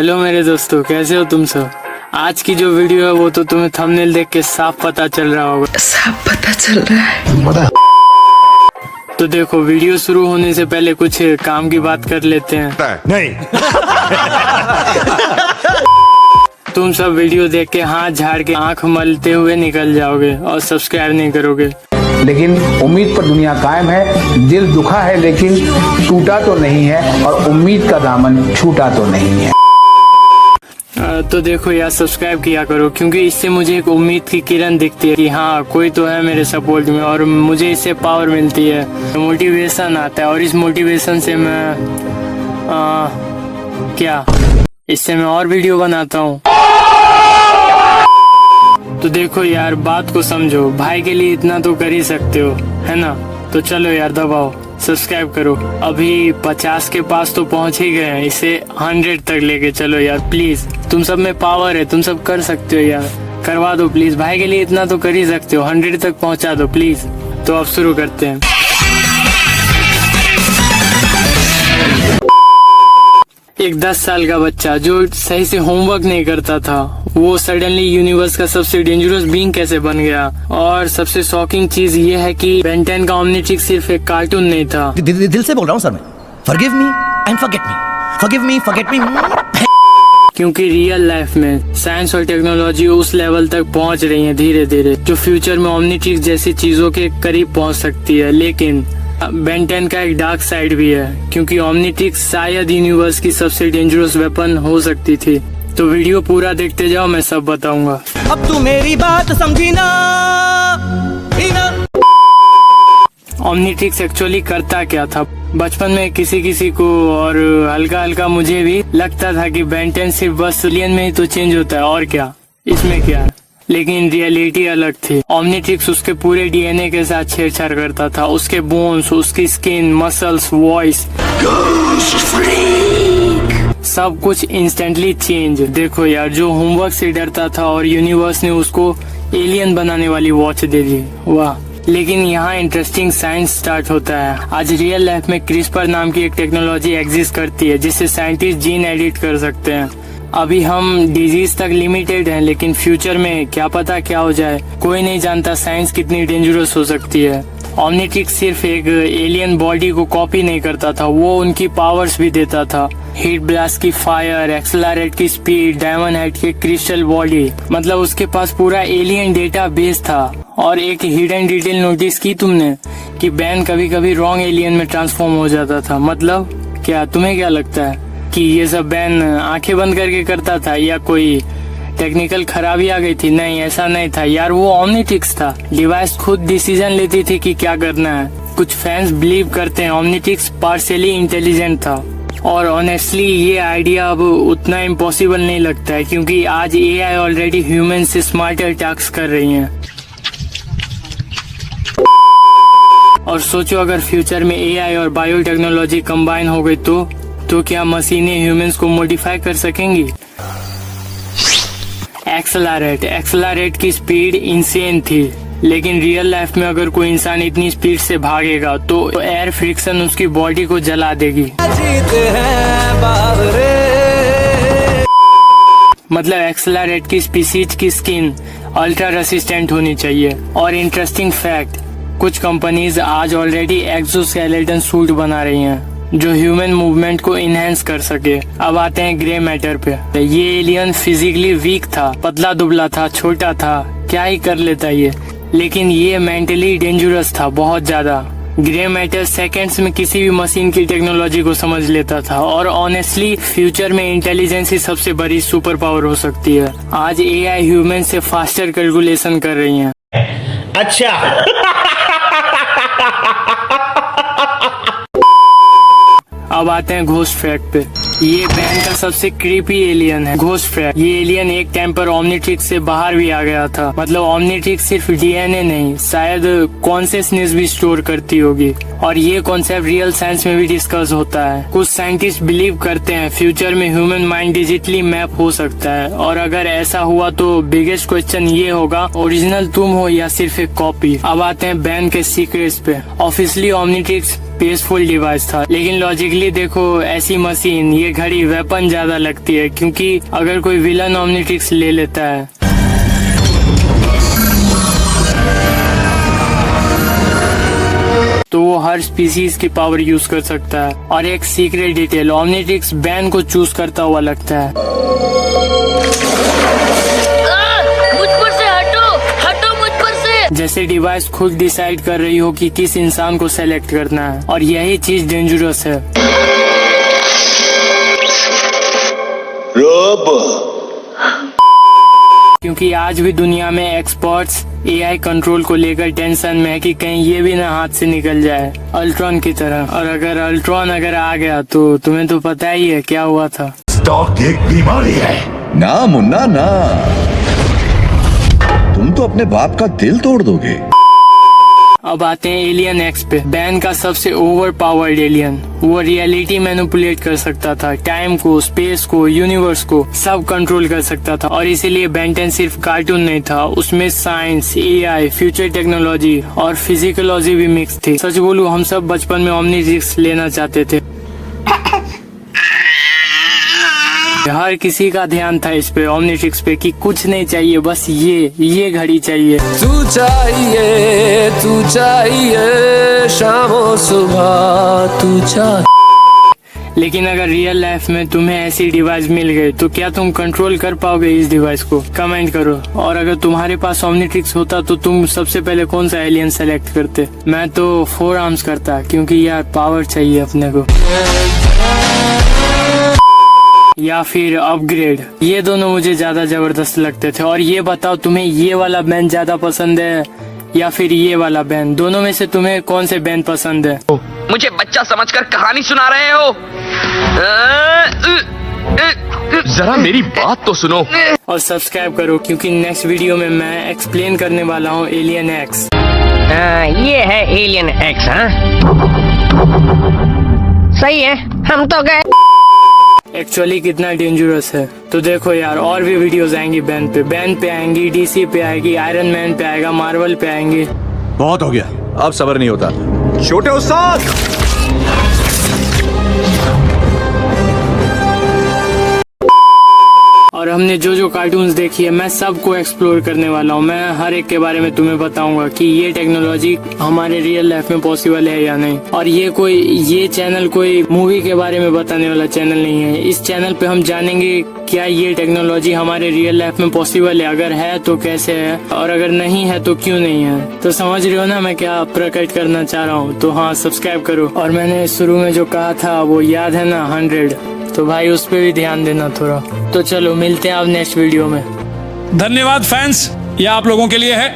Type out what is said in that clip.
Hello मेरे दोस्तों, कैसे हो तुम सब। आज की जो वीडियो है वो तो तुम्हें थंबनेल देख के साफ पता चल रहा होगा। साफ पता चल रहा है। तो देखो, वीडियो शुरू होने से पहले कुछ काम की बात कर लेते हैं। नहीं। तुम सब वीडियो देख के हाथ झाड़ के आंख मलते हुए निकल जाओगे और सब्सक्राइब नहीं करोगे। लेकिन उम्मीद पर दुनिया कायम है। दिल दुखा है लेकिन टूटा तो नहीं है, और उम्मीद का दामन छूटा तो नहीं है। तो देखो यार, सब्सक्राइब किया करो, क्योंकि इससे मुझे एक उम्मीद की किरण दिखती है कि हाँ, कोई तो है मेरे सपोर्ट में, और मुझे इससे पावर मिलती है, मोटिवेशन आता है। और इस मोटिवेशन से मैं इससे मैं और वीडियो बनाता हूँ। तो देखो यार, बात को समझो, भाई के लिए इतना तो कर ही सकते हो, है ना। तो चलो यार, दबाओ, सब्सक्राइब करो। अभी 50 के पास तो पहुंच ही गए हैं, इसे 100 तक लेके चलो यार प्लीज। तुम सब में पावर है, तुम सब कर सकते हो यार, करवा दो प्लीज। भाई के लिए इतना तो कर ही सकते हो, 100 तक पहुंचा दो प्लीज। तो अब शुरू करते हैं। एक 10 साल का बच्चा जो सही से होमवर्क नहीं करता था, वो सडनली यूनिवर्स का सबसे डेंजरस बीइंग कैसे बन गया। और सबसे शॉकिंग चीज ये है कि बेन 10 का ओमनिट्रिक्स सिर्फ एक कार्टून नहीं था। दिल से बोल रहा हूँ सर मैं। Forgive me and forget me. Forgive me, forget me. क्योंकि रियल लाइफ में साइंस और टेक्नोलॉजी उस लेवल तक पहुंच रही है धीरे धीरे, जो फ्यूचर में ओमनिट्रिक्स जैसी चीजों के करीब पहुंच सकती है। लेकिन बेन 10 का एक डार्क साइड भी है, क्योंकि ओमनिट्रिक्स शायद यूनिवर्स की सबसे डेंजरस वेपन हो सकती थी। तो वीडियो पूरा देखते जाओ, मैं सब बताऊंगा। अब तू मेरी बात समझी ना। ओमनिट्रिक्स एक्चुअली करता क्या था। बचपन में किसी को और हल्का हल्का मुझे भी लगता था कि बेन 10 सिर्फ बस एलियन में ही तो चेंज होता है, और क्या, इसमें क्या है। लेकिन रियलिटी अलग थी। ओमनिट्रिक्स उसके पूरे डीएनए के साथ छेड़छाड़ करता था, उसके बोन्स, उसकी स्किन, मसल्स, वॉइस, सब कुछ इंस्टेंटली चेंज। देखो यार, जो होमवर्क से डरता था और यूनिवर्स ने उसको एलियन बनाने वाली वॉच दे दी, वाह। लेकिन यहाँ इंटरेस्टिंग साइंस स्टार्ट होता है। आज रियल लाइफ में क्रिस्पर नाम की एक टेक्नोलॉजी एग्जिस्ट करती है, जिससे साइंटिस्ट जीन एडिट कर सकते हैं। अभी हम डिजीज तक लिमिटेड हैं, लेकिन फ्यूचर में क्या पता क्या हो जाए, कोई नहीं जानता। साइंस कितनी डेंजरस हो सकती है। ओमनिट्रिक्स सिर्फ एक एलियन बॉडी को कॉपी नहीं करता था, वो उनकी पावर्स भी देता था। हीट ब्लास्ट की फायर, एक्सेलरेट की स्पीड, डायमंड हेड के क्रिस्टल बॉडी, मतलब उसके पास पूरा एलियन डेटा बेस था। और एक हिडन डिटेल नोटिस की तुमने कि बैन कभी कभी रॉन्ग एलियन में ट्रांसफॉर्म हो जाता था। मतलब क्या, तुम्हें क्या लगता है कि ये सब बैन आंखें बंद करके करता था, या कोई टेक्निकल खराबी आ गई थी? नहीं, ऐसा नहीं था यार, वो ओमनिट्रिक्स था। डिवाइस खुद डिसीजन लेती थी कि क्या करना है। कुछ फैंस बिलीव करते हैं ओमनिट्रिक्स पार्शियली इंटेलिजेंट था, और ऑनेस्टली ये आइडिया अब उतना इम्पॉसिबल नहीं लगता है, क्योंकि आज एआई ऑलरेडी ह्यूमन से स्मार्टर टास्क कर रही हैं। और सोचो, अगर फ्यूचर में एआई और बायोटेक्नोलॉजी कंबाइन हो गई तो क्या मशीनें ह्यूमंस को मॉडिफाई कर सकेंगी? एक्सेलरेट की स्पीड इंसेन थी, लेकिन रियल लाइफ में अगर कोई इंसान इतनी स्पीड से भागेगा तो एयर फ्रिक्शन उसकी बॉडी को जला देगी। मतलब एक्सेलरेट की स्पीसीज की स्किन अल्ट्रा रेसिस्टेंट होनी चाहिए। और इंटरेस्टिंग फैक्ट, कुछ कंपनीज आज ऑलरेडी एक्सोस्केलेटन सूट बना रही हैं जो ह्यूमन मूवमेंट को इनहेंस कर सके। अब आते हैं ग्रे मैटर पे। ये एलियन फिजिकली वीक था, पतला दुबला था, छोटा था, क्या ही कर लेता ये, लेकिन ये मेंटली डेंजरस था बहुत ज्यादा। ग्रे मैटर सेकंड्स में किसी भी मशीन की टेक्नोलॉजी को समझ लेता था। और ऑनेस्टली फ्यूचर में इंटेलिजेंस ही सबसे बड़ी सुपर पावर हो सकती है। आज एआई ह्यूमन से फास्टर कैलकुलेशन कर रही है। अच्छा। अब आते हैं घोस्ट फ्रैग पे। ये बैन का सबसे क्रीपी एलियन है, घोस्ट फ्रैग। ये एलियन एक टाइम पर ओमनिट्रिक्स से बाहर भी आ गया था। मतलब ओमनिट्रिक्स सिर्फ डीएनए नहीं, शायद कॉन्शियसनेस भी स्टोर करती होगी। और ये कॉन्सेप्ट रियल साइंस में भी डिस्कस होता है। कुछ साइंटिस्ट बिलीव करते हैं फ्यूचर में ह्यूमन माइंड डिजिटली मैप हो सकता है। और अगर ऐसा हुआ तो बिगेस्ट क्वेश्चन ये होगा, ओरिजिनल तुम हो या सिर्फ एक कॉपी। अब आते हैं बैन के सीक्रेट्स पे। ऑफिशियली ओमनिट्रिक्स पीसफुल डिवाइस था। लेकिन लॉजिकली देखो, ऐसी मशीन, ये घड़ी वेपन ज्यादा लगती है, क्योंकि अगर कोई विलन ओमनिट्रिक्स ले लेता है तो वो हर स्पीसीज की पावर यूज कर सकता है। और एक सीक्रेट डिटेल, ओमनिट्रिक्स बैन को चूज करता हुआ लगता है। मुझ पर से हटो, हटो मुझ पर से। जैसे डिवाइस खुद डिसाइड कर रही हो कि किस इंसान को सेलेक्ट करना है, और यही चीज डेंजरस है। क्योंकि आज भी दुनिया में एक्सपर्ट्स एआई कंट्रोल को लेकर टेंशन में है कि कहीं ये भी ना हाथ से निकल जाए, अल्ट्रॉन की तरह। और अगर अल्ट्रॉन आ गया तो तुम्हें तो पता ही है क्या हुआ था। स्टॉक एक बीमारी है ना मुन्ना ना, तुम तो अपने बाप का दिल तोड़ दोगे। अब आते हैं एलियन एक्स पे। बैन का सबसे ओवर पावर्ड एलियन, वो रियलिटी मैनिपुलेट कर सकता था, टाइम को, स्पेस को, यूनिवर्स को सब कंट्रोल कर सकता था। और इसीलिए बेन 10 सिर्फ कार्टून नहीं था, उसमें साइंस, एआई, फ्यूचर टेक्नोलॉजी और फिजिकोलॉजी भी मिक्स थी। सच बोलूं, हम सब बचपन में ओमनिट्रिक्स लेना चाहते थे। हर किसी का ध्यान था इस पे, ओमनिट्रिक्स पे, कि कुछ नहीं चाहिए, बस ये घड़ी चाहिए। तू चाहिए शामो सुबह तू चाहिए। लेकिन अगर रियल लाइफ में तुम्हें ऐसी डिवाइस मिल गई तो क्या तुम कंट्रोल कर पाओगे इस डिवाइस को? कमेंट करो। और अगर तुम्हारे पास ओमनिट्रिक्स होता तो तुम सबसे पहले कौन सा एलियन सेलेक्ट करते? मैं तो 4 आर्म्स करता, क्योंकि यार पावर चाहिए अपने को। या फिर अपग्रेड, ये दोनों मुझे ज्यादा जबरदस्त लगते थे। और ये बताओ, तुम्हें ये वाला बैंड ज्यादा पसंद है या फिर ये वाला बैंड? दोनों में से तुम्हें कौन से बैंड पसंद है? मुझे बच्चा समझकर कहानी सुना रहे हो? जरा मेरी बात तो सुनो। और सब्सक्राइब करो, क्योंकि नेक्स्ट वीडियो में मैं एक्सप्लेन करने वाला हूँ एलियन एक्स। ये है एलियन एक्स। हाँ सही है, हम तो गए। एक्चुअली कितना डेंजरस है तो देखो यार, और भी वीडियोस आएंगी बैन पे आएंगी, डीसी पे आएगी, आयरन मैन पे आएगा, मार्वल पे आएंगे। बहुत हो गया, अब सब्र नहीं होता। छोटे उस्ताद, और हमने जो कार्टून्स देखी है, मैं सबको एक्सप्लोर करने वाला हूँ। मैं हर एक के बारे में तुम्हें बताऊंगा कि ये टेक्नोलॉजी हमारे रियल लाइफ में पॉसिबल है या नहीं। और ये चैनल कोई मूवी के बारे में बताने वाला चैनल नहीं है। इस चैनल पे हम जानेंगे क्या ये टेक्नोलॉजी हमारे रियल लाइफ में पॉसिबल है, अगर है तो कैसे है, और अगर नहीं है तो क्यों नहीं है। तो समझ रहे हो ना मैं क्या प्रकट करना चाह रहा हूँ? तो हाँ, सब्सक्राइब करो। और मैंने शुरू में जो कहा था वो याद है ना, 100, तो भाई उस पे भी ध्यान देना थोड़ा। तो चलो मिलते हैं अब नेक्स्ट वीडियो में। धन्यवाद फैंस, ये आप लोगों के लिए है।